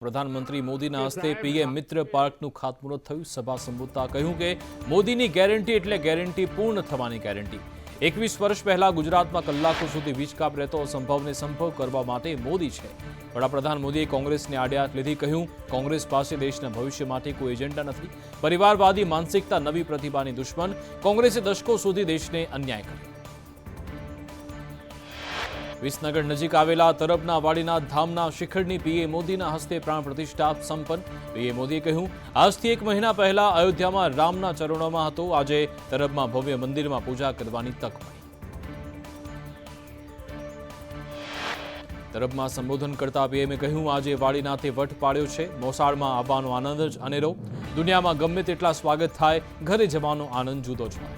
પ્રધાનમંત્રી મોદીના હસ્તે પીએમ મિત્ર પાર્કનું ખાતમુહૂર્ત થયું। સભા સંબોધતા કહ્યું કે મોદીની ગેરંટી એટલે ગેરંટી પૂર્ણ થવાની ગેરંટી। 21 વર્ષ પહેલા ગુજરાતમાં કલાકો સુધી વીજ કાપ રહેતો અસંભવને સંભવ કરવા માટે મોદી છે। વડાપ્રધાન મોદીએ કોંગ્રેસને આડે હાથ લીધી। કહ્યું કોંગ્રેસ પાસે દેશના ભવિષ્ય માટે કોઈ એજન્ડા નથી। પરિવારવાદી માનસિકતા નવી પ્રતિભાની દુશ્મન। કોંગ્રેસે દશકો સુધી દેશને અન્યાય કર્યો। વિસનગર નજીક આવેલા તરબના વાડીના ધામના શિખરની પીએમ મોદીના હસ્તે પ્રાણ પ્રતિષ્ઠા સંપન્ન। પીએમ મોદીએ કહ્યું આજથી 1 મહિના પહેલા અયોધ્યામાં રામના ચરણોમાં હતો, આજે તરબમાં ભવ્ય મંદિરમાં પૂજા કરવાની તક મળી। તરબમાં સંબોધન કરતા પીએમે કહ્યું આજે વાડીનાથે વટ પાડ્યો છે, મોસાળમાં આવવાનો આનંદ જ અનેરો। દુનિયામાં ગમે તેટલા સ્વાગત થાય, ઘરે જવાનો આનંદ જુદો જ હોય।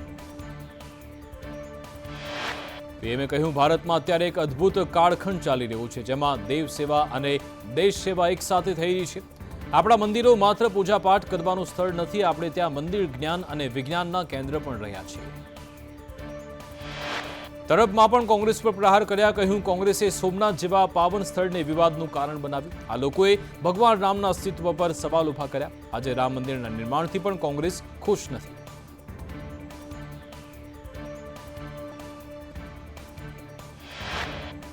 પીએમે કહ્યું ભારતમાં અત્યારે એક અદ્ભુત કાળખંડ ચાલી રહ્યો છે, જેમાં દેવ સેવા અને દેશ સેવા એક સાથે થઈ રહી છે। આપણા મંદિરો માત્ર પૂજાપાઠ કરવાનું સ્થળ નથી, આપણે ત્યાં મંદિર જ્ઞાન અને વિજ્ઞાનના કેન્દ્ર પણ રહ્યા છીએ। તરબમાં પણ કોંગ્રેસ પર પ્રહાર કર્યા। કહ્યું કોંગ્રેસે સોમનાથ જેવા પાવન સ્થળને વિવાદનું કારણ બનાવ્યું। આ લોકોએ ભગવાન રામના અસ્તિત્વ પર સવાલ ઉભા કર્યા। આજે રામ મંદિરના નિર્માણથી પણ કોંગ્રેસ ખુશ નથી।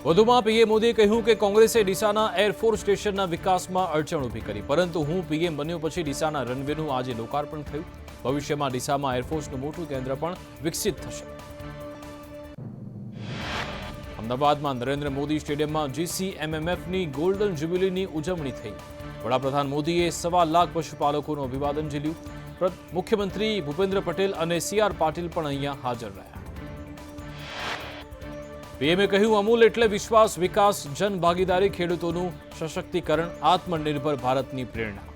વધુમાં પીએમ મોદીએ કહ્યું કે કોંગ્રેસે ડીસાના એરફોર્સ સ્ટેશનના વિકાસમાં અડચણ ઊભી કરી, પરંતુ હું પીએમ બન્યો પછી ડીસાના રનવેનું આજે લોકાર્પણ થયું। ભવિષ્યમાં ડીસામાં એરફોર્સનું મોટું કેન્દ્ર પણ વિકસિત થશે। અમદાવાદમાં નરેન્દ્ર મોદી સ્ટેડિયમમાં GCMMFની ગોલ્ડન જ્યુબિલીની ઉજવણી થઈ। વડાપ્રધાન મોદીએ 1.25 લાખ પશુપાલકોનું અભિવાદન ઝીલ્યું। મુખ્યમંત્રી ભૂપેન્દ્ર પટેલ અને CR પાટીલ પણ અહીંયા હાજર રહ્યા। પીએમે કહ્યું અમૂલ એટલે વિશ્વાસ, વિકાસ, જનભાગીદારી, ખેડૂતોનું સશક્તિકરણ, આત્મનિર્ભર ભારતની પ્રેરણા।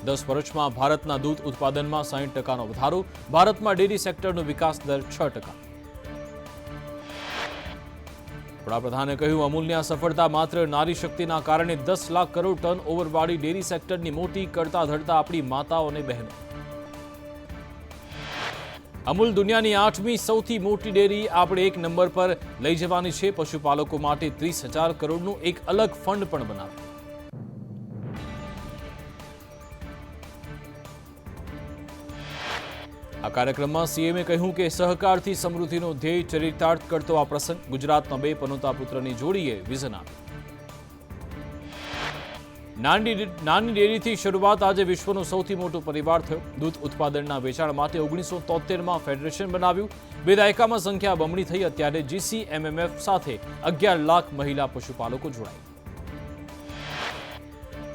10 વર્ષમાં ભારતના દૂધ ઉત્પાદનમાં 60%નો વધારો, ભારતમાં ડેરી સેક્ટરનો વિકાસ દર 6%। વડાપ્રધાને કહ્યું અમૂલની આ સફળતા માત્ર નારી શક્તિના કારણે 10 લાખ કરોડ ટન ઓવરવાળી ડેરી સેક્ટરની મોટી કરતા ધરતા આપણી માતાઓ અને બહેનો। અમૂલ દુનિયાની 8મી સૌથી મોટી ડેરી આપણે 1 નંબર પર લઈ જવાની છે। પશુપાલકો માટે 30,000 કરોડનું એક અલગ ફંડ પણ બનાવ્યું। આ કાર્યક્રમમાં સીએમએ કહ્યું કે સહકારથી સમૃદ્ધિનો ધ્યેય ચરિતાર્થ કરતો આ પ્રસંગ। ગુજરાતના 2 પનોતા પુત્રની જોડીએ વિઝન આપ્યું। નાની ડેરીથી શરૂઆત, આજે વિશ્વનો સૌથી મોટો પરિવાર થયો। દૂધ ઉત્પાદનના વેચાણ માટે 1973માં ફેડરેશન બનાવ્યું। 2 દાયકામાં સંખ્યા બમણી થઈ। અત્યારે GCMMF સાથે 11 લાખ મહિલા પશુપાલકો જોડાઈ।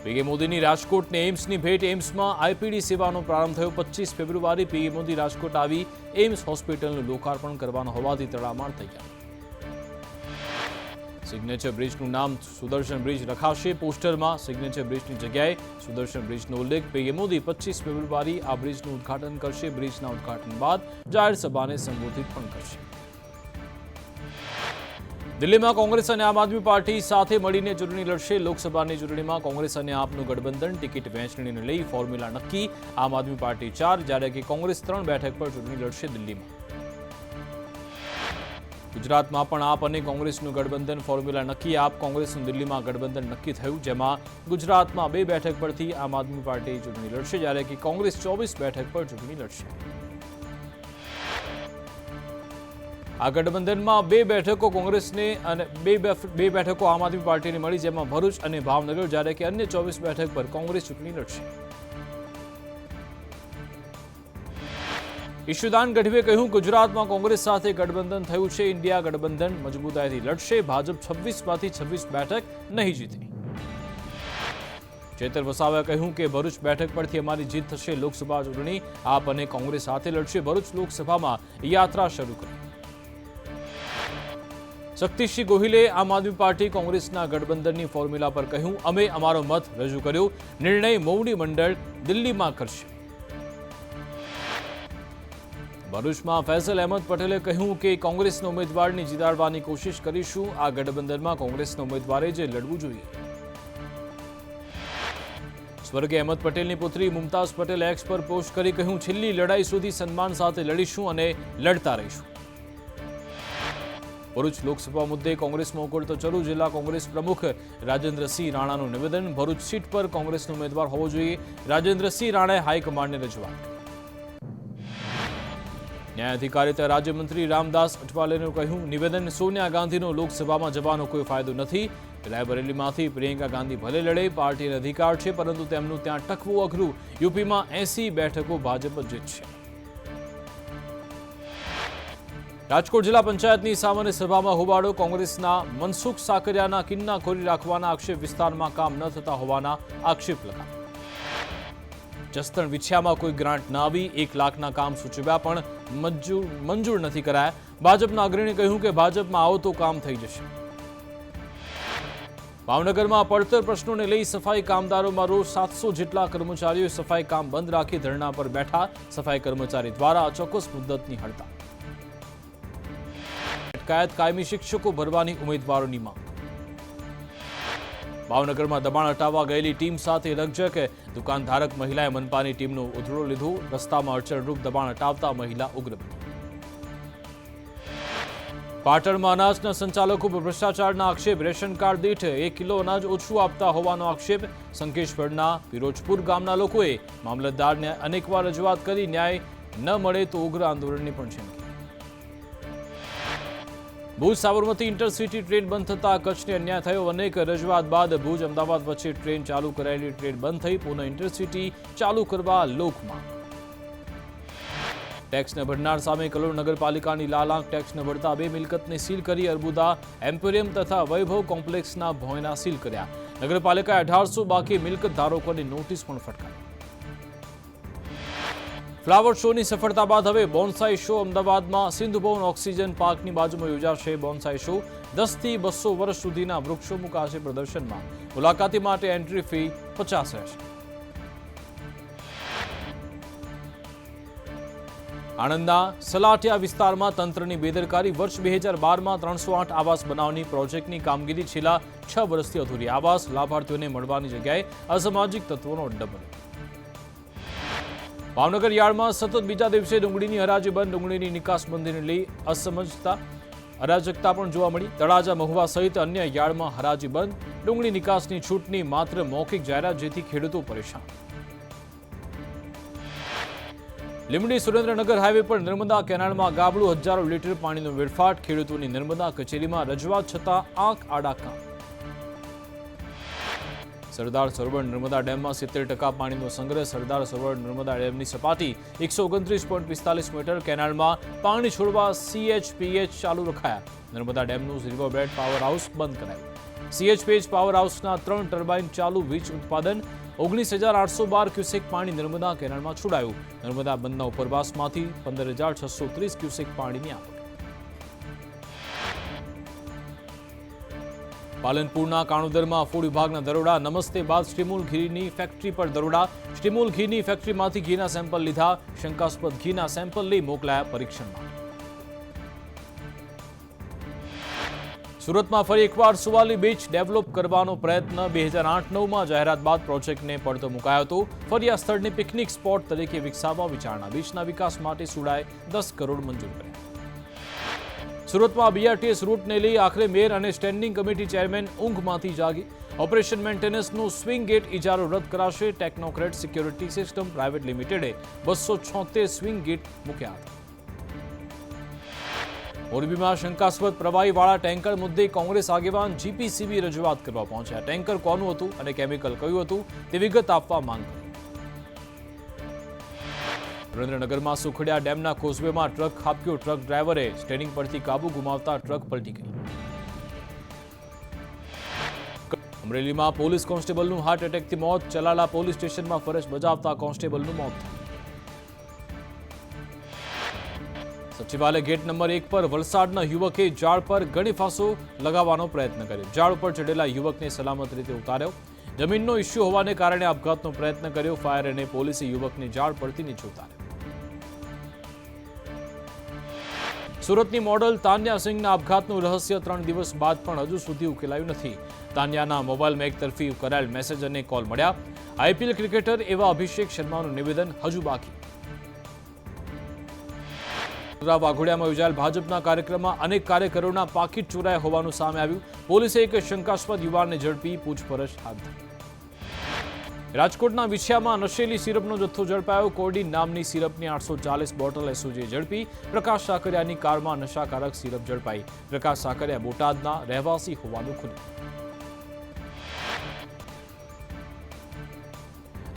પીએમ મોદીની રાજકોટને એમ્સની ભેટ। એમ્સમાં IPD સેવાનો પ્રારંભ થયો। 25 ફેબ્રુઆરી પીએમ મોદી રાજકોટ આવી એમ્સ હોસ્પિટલનું લોકાર્પણ કરવાનો હોવાથી તડામાર થઈ ગયા। સિગ્નેચર બ્રિજનું નામ સુદર્શન બ્રિજ રખાશે। પોસ્ટરમાં સિગ્નેચર બ્રિજની જગ્યાએ સુદર્શન બ્રિજનો ઉલ્લેખ। પીએમ મોદી 25 ફેબ્રુઆરી આ બ્રિજનું ઉદ્ઘાટન કરશે। બ્રિજના ઉદ્ઘાટન બાદ જાહેર સભાને સંબોધિત પણ કરશે। દિલ્હીમાં કોંગ્રેસ અને આમ આદમી પાર્ટી સાથે મળીને ચૂંટણી લડશે। લોકસભાની ચૂંટણીમાં કોંગ્રેસ અને આપનું ગઠબંધન, ટિકિટ વહેંચણીને લઈ ફોર્મ્યુલા નક્કી। આમ આદમી પાર્ટી 4, જ્યારે કે કોંગ્રેસ 3 બેઠક પર ચૂંટણી લડશે। દિલ્હીમાં ગુજરાતમાં પણ આપ અને કોંગ્રેસનું ગઠબંધન, ફોર્મ્યુલા નક્કી। આપ કોંગ્રેસનું દિલ્હીમાં ગઠબંધન નક્કી થયું, જેમાં ગુજરાતમાં 2 બેઠક પરથી આમ આદમી પાર્ટી ચૂંટણી લડશે, જ્યારે કે કોંગ્રેસ 24 બેઠક પર ચૂંટણી લડશે। આ ગઠબંધનમાં 2 બેઠકો કોંગ્રેસને અને 2 બેઠકો આમ આદમી પાર્ટીને મળી, જેમાં ભરૂચ અને ભાવનગર, જ્યારે કે અન્ય 24 બેઠક પર કોંગ્રેસ ચૂંટણી લડશે। ઈશુદાન ગઢવીએ કહ્યું ગુજરાતમાં કોંગ્રેસ સાથે ગઠબંધન થયું છે। ઇન્ડિયા ગઠબંધન મજબૂતાઈથી લડશે। ભાજપ 26માંથી 26 બેઠક નહીં જીતે। ચેતર વસાવાએ કહ્યું કે ભરૂચ બેઠક પરથી અમારી જીત થશે। લોકસભા ચૂંટણી આપ અને કોંગ્રેસ સાથે લડશે। ભરૂચ લોકસભામાં યાત્રા શરૂ કરી। શક્તિસિંહ ગોહિલે આમ આદમી પાર્ટી કોંગ્રેસના ગઠબંધનની ફોર્મ્યુલા પર કહ્યું અમે અમારો મત રજૂ કર્યો, નિર્ણય મોવડી મંડળ દિલ્હીમાં કરશે। ભરૂચમાં ફૈઝલ અહેમદ પટેલે કહ્યું કે કોંગ્રેસના ઉમેદવારની જીતાડવાની કોશિશ કરીશું। આ ગઠબંધનમાં કોંગ્રેસના ઉમેદવારે જ લડવું જોઈએ। સ્વર્ગીય અહેમદ પટેલની પુત્રી મુમતાઝ પટેલ એક્સ પર પોસ્ટ કરી કહ્યું છેલ્લી લડાઈ સુધી સન્માન સાથે લડીશું અને લડતા રહીશું। ભરૂચ લોકસભા મુદ્દે કોંગ્રેસ મોકળ તો ચરૂ જિલ્લા કોંગ્રેસ પ્રમુખ રાજેન્દ્રસિંહ રાણાનું નિવેદન, ભરૂચ સીટ પર કોંગ્રેસનો ઉમેદવાર હોવો જોઈએ, રાજેન્દ્રસિંહ રાણાએ હાઈકમાન્ડને રજૂઆત. ન્યાય અધિકારીતા રાજ્યમંત્રી રામદાસ અઠવાલેનું કહ્યું નિવેદન, સોનિયા ગાંધીનો લોકસભામાં જવાનો કોઈ ફાયદો નથી. રાયબરેલીમાંથી પ્રિયંકા ગાંધી ભલે લડે, પાર્ટીને અધિકાર છે, પરંતુ તેમનું ત્યાં ટકવું અઘરું. યુપીમાં 80 બેઠકો ભાજપ જીતશે. રાજકોટ જિલ્લા પંચાયતની સામાન્ય સભામાં હોબાળો, કોંગ્રેસના મનસુખ સાકરિયાના કિન્નાખોરી રાખવાના આક્ષેપ, વિસ્તારમાં કામ ન થતા હોવાના આક્ષેપ લગાવ્યા. જસદણ વિછિયામાં કોઈ ગ્રાન્ટ ના આવી, 1 લાખના કામ સૂચવ્યા પણ મંજૂર નથી કરાયા. ભાજપના અગ્રણીએ કહ્યું કે ભાજપમાં આવો તો કામ થઈ જશે. ભાવનગરમાં પડતર પ્રશ્નોને લઈ સફાઈ કામદારોમાં રોજ 700 જેટલા કર્મચારીઓ સફાઈ કામ બંધ રાખી ધરણા પર બેઠા. સફાઈ કર્મચારી દ્વારા અચોક્કસ મુદ્દતની હડતાળ. અટકાયત, કાયમી શિક્ષકો ભરવાની ઉમેદવારોની માંગ. ભાવનગરમાં દબાણ હટાવવા ગયેલી ટીમ સાથે રકઝક, દુકાનધારક મહિલાએ મનપાની ટીમનો ઉધડો લીધો. રસ્તામાં અડચણરૂપ દબાણ હટાવતા મહિલા ઉગ્ર બની. પાટણમાં અનાજના સંચાલકો પર ભ્રષ્ટાચારના આક્ષેપ, રેશન કાર્ડ દીઠ 1 કિલો અનાજ ઓછું આપતા હોવાનો આક્ષેપ. સંકેશ્વરના પિરોજપુર ગામના લોકોએ મામલતદારને અનેકવાર રજૂઆત કરી, ન્યાય ન મળે તો ઉગ્ર આંદોલનની પણ ચીમકી. ભુજ સાબરમતી ઇન્ટરસિટી ટ્રેન બંધ થતા કચ્છને અન્યાય થયો. અનેક રજૂઆત બાદ ભુજ અમદાવાદ વચ્ચે ટ્રેન ચાલુ કરાયેલી ટ્રેન બંધ થઈ. પુનઃ ઇન્ટરસિટી ચાલુ કરવા લોકમાંગ. ટેક્સ ન ભરનાર સામે કલોલ નગરપાલિકાની લાલાંક, ટેક્સ ન ભરતા 2 મિલકતને સીલ કરી. અર્બુદા એમ્પોરિયમ તથા વૈભવ કોમ્પ્લેક્સના ભોંયના સીલ કર્યા. નગરપાલિકાએ 1800 બાકી મિલકત ધારકોની નોટિસ પણ ફટકારી. ફ્લાવર શોની સફળતા બાદ હવે બોન્સાઈ શો અમદાવાદમાં સિંધુભવન ઓક્સિજન પાર્કની બાજુમાં યોજાશે. બોન્સાઈ શો 10 થી 200 વર્ષ સુધીના વૃક્ષો મુકાશે પ્રદર્શનમાં. મુલાકાતી માટે એન્ટ્રી ફી 50 રહેશે. આણંદના સલાટિયા વિસ્તારમાં તંત્રની બેદરકારી, વર્ષ 2012માં 308 આવાસ બનાવની પ્રોજેક્ટની કામગીરી છેલ્લા 6 વર્ષથી અધૂરી. આવાસ લાભાર્થીઓને મળવાની જગ્યાએ અસામાજિક તત્વોનો અડ્ડો બન્યો. ભાવનગર યાર્ડમાં સતત બીજા દિવસે ડુંગળીની હરાજી બંધ. ડુંગળીની નિકાસબંધીને લઈ અસમજતા અરાજકતા પણ જોવા મળી. તળાજા, મહુવા સહિત અન્ય યાર્ડમાં હરાજી બંધ. ડુંગળી નિકાસની છૂટની માત્ર મૌખિક જાહેરાત, જેથી ખેડૂતો પરેશાન. લીંબડી સુરેન્દ્રનગર હાઈવે પર નર્મદા કેનાલમાં ગાબડું, હજારો લીટર પાણીનો વેડફાટ. ખેડૂતોની નર્મદા કચેરીમાં રજૂઆત છતાં આંખ આડા કાન. સરદાર સરોવર નર્મદા ડેમમાં 70% પાણીનો સંગ્રહ. સરદાર સરોવર નર્મદા ડેમની સપાટી 129.45 મીટર. કેનાલમાં પાણી છોડવા CHPH ચાલુ રખાયા. નર્મદા ડેમનું રિવરબેડ પાવર હાઉસ બંધ કરાયું. CHPH પાવર હાઉસના 3 ટર્બાઇન ચાલુ. વીજ ઉત્પાદન 19,812 ક્યુસેક પાણી નર્મદા કેનાલમાં છોડાયું. નર્મદા બંધના ઉપરવાસમાંથી 15,630 ક્યુસેક પાણીની આવક. પાલનપુરના કાણોદરમાં ફૂડ વિભાગના દરોડા. નમસ્તે બાદ સ્ટીમુલ ઘીની ફેક્ટરી પર દરોડા. સ્ટીમુલ ઘીની ફેક્ટરીમાંથી ઘીના સેમ્પલ લીધા. શંકાસ્પદ ઘીના સેમ્પલ લઈ મોકલાયા પરીક્ષણમાં. સુરતમાં ફરી એકવાર સુવાલી બીચ ડેવલપ કરવાનો પ્રયત્ન. 2008-9માં જાહેરાત બાદ પ્રોજેક્ટને પડતો મુકાયો હતો. ફરી આ સ્થળને પિકનિક સ્પોટ તરીકે વિકસાવવા વિચારણા. બીચના વિકાસ માટે સુડાએ 10 કરોડ મંજૂર કર્યા. સુરતમાં BRTS રૂટને લઈ આખરે મેયર અને સ્ટેન્ડિંગ કમિટી ચેરમેન ઊંઘમાંથી જાગી. ઓપરેશન મેન્ટેનન્સનું સ્વિંગ ગેટ ઇજારો રદ કરાશે. ટેકનોક્રેટ સિક્યોરિટી સિસ્ટમ પ્રાઇવેટ લિમિટેડે 276 સ્વિંગ ગેટ મૂક્યા હતા. મોરબીમાં શંકાસ્પદ પ્રવાહીવાળા ટેન્કર મુદ્દે કોંગ્રેસ આગેવાન GPCB રજૂઆત કરવા પહોંચ્યા. ટેન્કર કોનું હતું અને કેમિકલ કયું હતું તે વિગત આપવા માંગ કરી. સુરેન્દ્રનગરમાં સુખડિયા ડેમના કોઝવેમાં ટ્રક ખાબક્યો. ટ્રક ડ્રાઈવરે સ્ટેરિંગ પરથી કાબુ ગુમાવતા ટ્રક પલટી ગઈ. અમરેલીમાં પોલીસ કોન્સ્ટેબલનું હાર્ટ એટેકથી મોત. ચલાલા પોલીસ સ્ટેશનમાં ફરજ બજાવતા કોન્સ્ટેબલનું મોત થયું. સચિવાલય ગેટ નંબર 1 પર વલસાડના યુવકે ઝાડ પર ગણી ફાંસો લગાવવાનો પ્રયત્ન કર્યો. ઝાડ ઉપર ચડેલા યુવકને સલામત રીતે ઉતાર્યો. જમીનનો ઇસ્યુ હોવાને કારણે આપઘાતનો પ્રયત્ન કર્યો. ફાયર અને પોલીસે યુવકને ઝાડ પરથી નીચે ઉતાર્યો. સુરતની મોડલ તાન્યા સિંહના આપઘાતનું રહસ્ય 3 દિવસ બાદ પણ હજુ સુધી ઉકેલાયું નથી. તાન્યાના મોબાઈલમાં એક તરફી કરાયેલ મેસેજ અને કોલ મળ્યા. IPL ક્રિકેટર એવા અભિષેક શર્માનું નિવેદન હજુ બાકી. વાઘોડિયામાં યોજાયેલ ભાજપના કાર્યક્રમમાં અનેક કાર્યકરોના પાકીટ ચોરાયા હોવાનું સામે આવ્યું. પોલીસે એક શંકાસ્પદ યુવાનને ઝડપી પૂછપરછ હાથ ધરી. રાજકોટના વિછિયામાં નશેલી સિરપનો જથ્થો ઝડપાયો. કોર્ડીન નામની સિરપની 840 બોટલ એસઓજીએ ઝડપી. પ્રકાશ સાકરિયાની કારમાં નશાકારક સિરપ ઝડપાઈ. પ્રકાશ સાકરિયા બોટાદના રહેવાસી હોવાનું ખુલ્યું.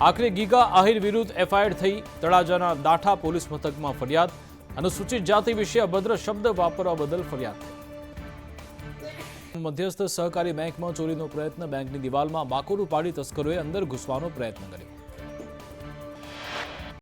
આખરે ગીગા આહિર વિરુદ્ધ એફઆઈઆર થઈ. તળાજાના દાઠા પોલીસ મથકમાં ફરિયાદ. અનુસૂચિત જાતિ વિશે અભદ્ર શબ્દ વાપરવા બદલ ફરિયાદ થઈ. મધ્યસ્થ સહકારી બેંકમાં ચોરીનો પ્રયત્ન. બેંકની દિવાલમાં બાકોરું પાડી તસ્કરોએ અંદર ઘૂસવાનો પ્રયત્ન કર્યો.